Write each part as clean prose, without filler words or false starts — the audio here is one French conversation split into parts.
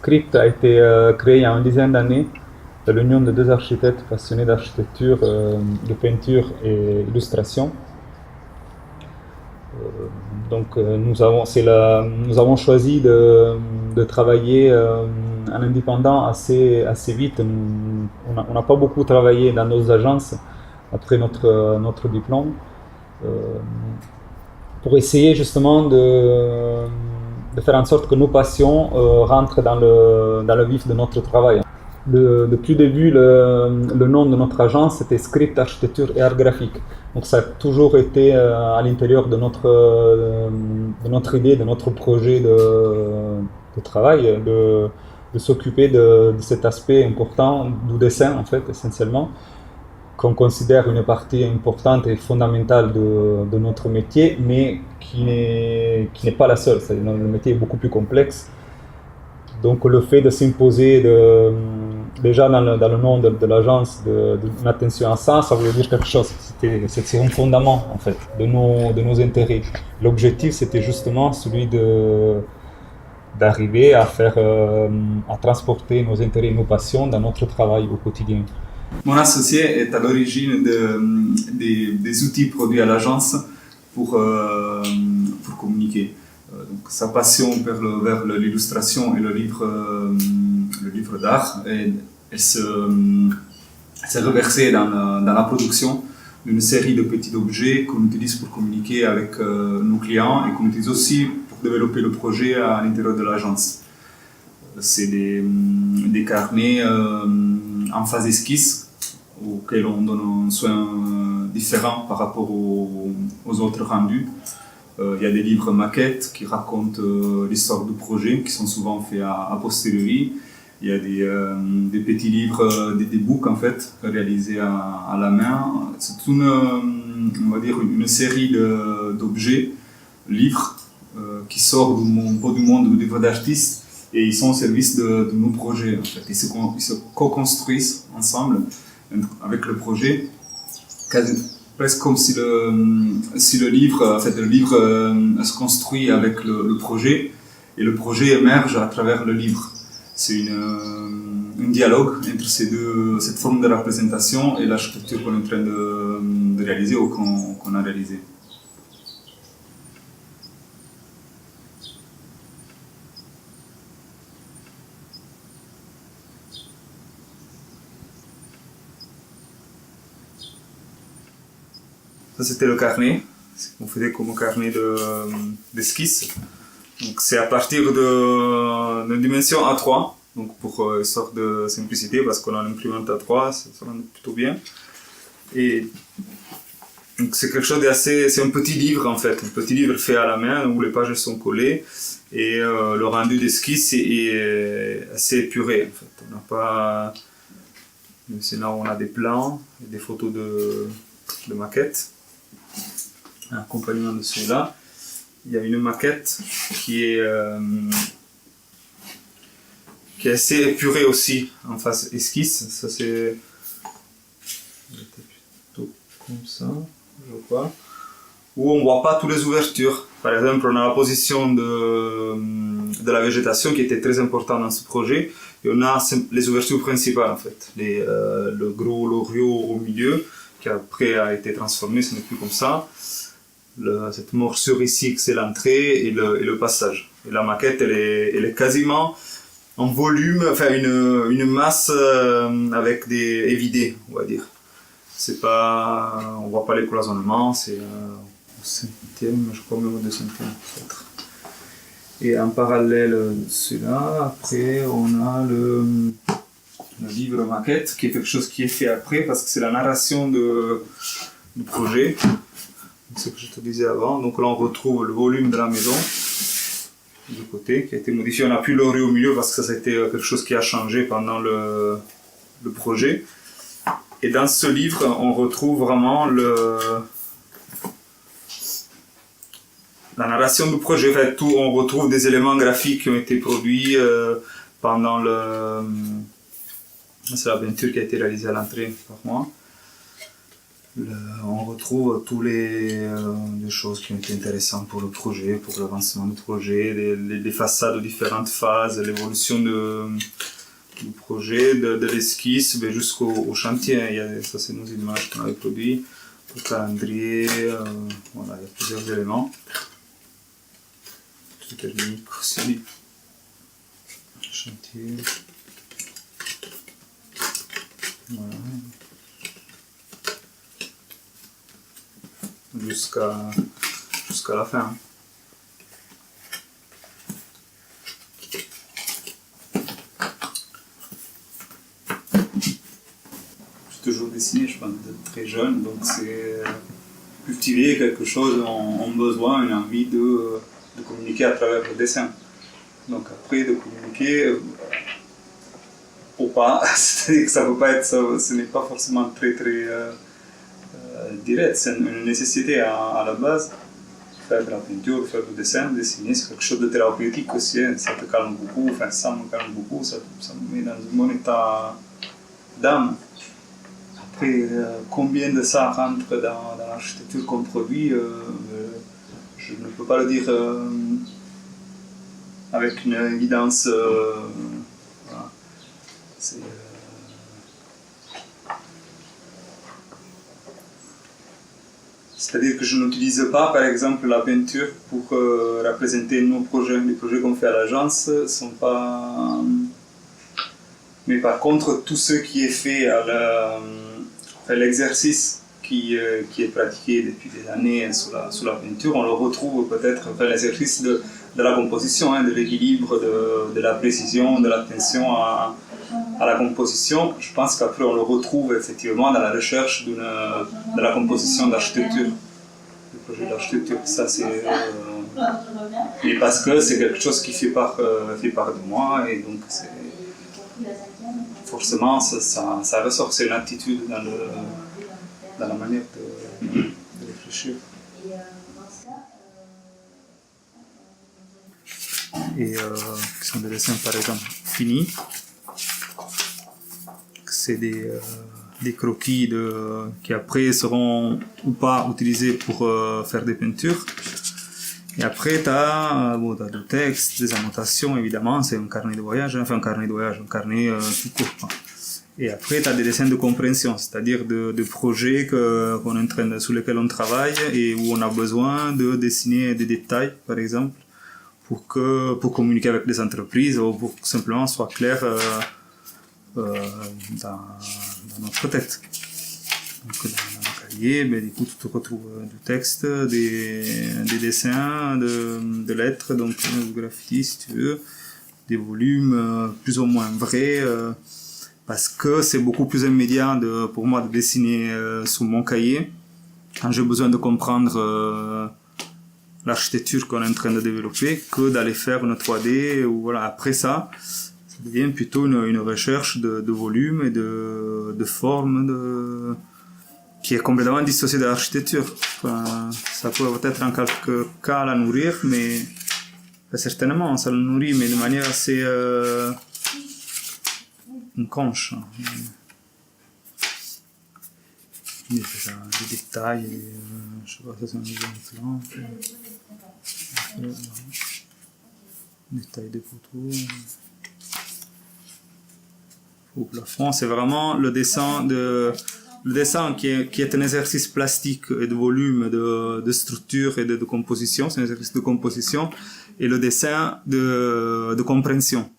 Script a été créé il y a une dizaine d'années de l'union de deux architectes passionnés d'architecture, de peinture et illustration. Nous avons choisi de travailler en indépendant assez vite. On n'a pas beaucoup travaillé dans nos agences après notre diplôme euh, pour essayer justement de faire en sorte que nos passions rentrent dans le vif de notre travail. Depuis le début, le nom de notre agence c'était Script Architecture et Art Graphique. Donc ça a toujours été à l'intérieur de notre idée, de notre projet de travail, de s'occuper de cet aspect important du dessin en fait essentiellement, qu'on considère une partie importante et fondamentale de notre métier, mais qui n'est pas la seule. Le métier est beaucoup plus complexe. Donc le fait de s'imposer déjà dans le nom de l'agence d'une attention à ça, ça voulait dire quelque chose. C'est un fondament en fait de nos intérêts. L'objectif c'était justement celui d'arriver à transporter nos intérêts et nos passions dans notre travail au quotidien. Mon associé est à l'origine des outils produits à l'agence pour communiquer. Donc, sa passion vers l'illustration et le livre d'art, elle s'est reversée dans la production d'une série de petits objets qu'on utilise pour communiquer avec nos clients et qu'on utilise aussi pour développer le projet à l'intérieur de l'agence. C'est des carnets en phase esquisse auxquels on donne un soin différent par rapport aux autres rendus. Il y a des livres maquettes qui racontent l'histoire du projet, qui sont souvent faits a posteriori. Il y a des petits livres, des books en fait, réalisés à la main. C'est on va dire une série d'objets, livres, qui sortent du monde du livre d'artiste et ils sont au service de nos projets. En fait. Ils se co-construisent ensemble avec le projet, presque comme si le livre se construit avec le projet et le projet émerge à travers le livre. C'est un dialogue entre cette forme de représentation et l'architecture qu'on est en train de réaliser ou qu'on a réalisé. Ça c'était le carnet, on faisait comme carnet d'esquisse. Donc c'est à partir d'une dimension A3, donc pour une sorte de simplicité, parce qu'on a l'imprimante A3, ça rend plutôt bien. Et donc c'est quelque chose c'est un petit livre en fait, un petit livre fait à la main où les pages sont collées et le rendu d'esquisse est assez épuré en fait. On n'a pas, sinon on a des plans, des photos de maquettes. En accompagnement de celui-là, il y a une maquette qui est assez épurée aussi en face esquisse. Ça c'est plutôt comme ça, je crois. Où on voit pas toutes les ouvertures. Par exemple, on a la position de la végétation qui était très importante dans ce projet. Et on a les ouvertures principales en fait. Le gros loriot au milieu qui après a été transformé, ce n'est plus comme ça. Cette morsure ici, c'est l'entrée et le passage. Et la maquette, elle est quasiment en volume, enfin une masse avec des évidés, on va dire. C'est pas, on voit pas les cloisonnements, c'est au centième, je crois même au 2 centièmes peut-être. Et en parallèle de cela, après on a le livre maquette, qui est quelque chose qui est fait après, parce que c'est la narration du projet. C'est ce que je te disais avant. Donc là on retrouve le volume de la maison du côté qui a été modifié. On n'a plus l'orée au milieu parce que ça a été quelque chose qui a changé pendant le projet. Et dans ce livre on retrouve vraiment la narration du projet. Enfin, on retrouve des éléments graphiques qui ont été produits pendant c'est la peinture qui a été réalisée à l'entrée par moi. On retrouve tous les choses qui ont été intéressantes pour le projet, pour l'avancement du projet, les façades aux différentes phases, l'évolution du projet, de l'esquisse jusqu'au chantier. Ça, c'est nos images qu'on avait produites, le calendrier, voilà, il y a plusieurs éléments. Tout technique aussi. Chantier. Voilà. Jusqu'à la fin. J'ai toujours dessiné, je pense, de très jeune, donc c'est cultiver quelque chose en besoin, une envie de communiquer à travers le dessin. Donc après, de communiquer ou pas, c'est-à-dire que ça peut pas être, ce n'est pas forcément très direct, c'est une nécessité à la base. Faire de la peinture, faire du dessin, dessiner, c'est quelque chose de thérapeutique aussi, hein. Ça te calme beaucoup, enfin ça me calme beaucoup, ça me met dans un bon état d'âme. Après, combien de ça rentre dans l'architecture qu'on produit, je ne peux pas le dire avec une évidence. Voilà. C'est-à-dire que je n'utilise pas, par exemple, la peinture pour représenter nos projets. Les projets qu'on fait à l'agence ne sont pas... Mais par contre, tout ce qui est fait l'exercice qui est pratiqué depuis des années sous la peinture, on le retrouve peut-être, l'exercice de la composition, hein, de l'équilibre, de la précision, de l'attention à la composition. Je pense qu'après on le retrouve effectivement dans la recherche de la composition d'architecture, du projet d'architecture. Ça c'est... mais parce que c'est quelque chose qui fait part de moi, et donc forcément ça ressort, c'est une attitude dans la manière de réfléchir. Et qui sont des dessins par exemple finis, c'est des croquis qui après seront ou pas utilisés pour faire des peintures. Et après tu as du texte, des annotations évidemment, c'est un carnet de voyage, un carnet tout court. Et après tu as des dessins de compréhension, c'est-à-dire de projets sur lesquels on travaille et où on a besoin de dessiner des détails par exemple, pour communiquer avec les entreprises ou pour que simplement soit clair dans notre tête. Donc dans le cahier, du coup tu retrouves du texte, des dessins, de lettres, donc du graffiti si tu veux, des volumes plus ou moins vrais, parce que c'est beaucoup plus immédiat pour moi de dessiner sous mon cahier quand j'ai besoin de comprendre l'architecture qu'on est en train de développer, que d'aller faire une 3D ou voilà. Après ça devient plutôt une recherche de volume et de forme qui est complètement dissociée de l'architecture. Enfin, ça peut peut-être en quelques cas la nourrir, mais certainement ça la nourrit, mais de manière assez inconsciente. Il y a des détails, je sais pas, ça c'est un exemple. Détail des poteaux. Au plafond, c'est vraiment le dessin qui est un exercice plastique et de volume, de structure et de composition. C'est un exercice de composition, et le dessin de compréhension.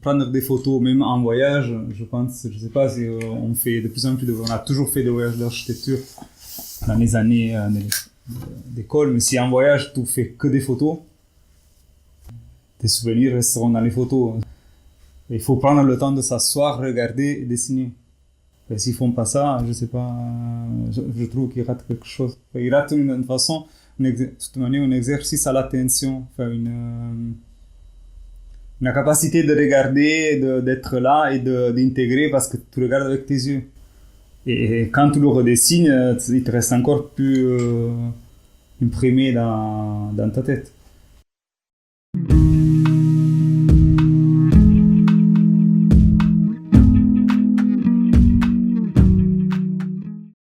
Prendre des photos, même en voyage, je pense, je sais pas si on fait de plus en plus on a toujours fait des voyages d'architecture dans les années d'école, mais si en voyage tu fais que des photos, tes souvenirs resteront dans les photos. Il faut prendre le temps de s'asseoir, regarder et dessiner. Et s'ils font pas ça, je sais pas, je trouve qu'ils ratent quelque chose. Ils ratent d'une façon, de toute manière, un exercice à l'attention, enfin une capacité de regarder, d'être là et d'intégrer parce que tu regardes avec tes yeux. Et quand tu le redessines, il te reste encore plus imprimé dans ta tête.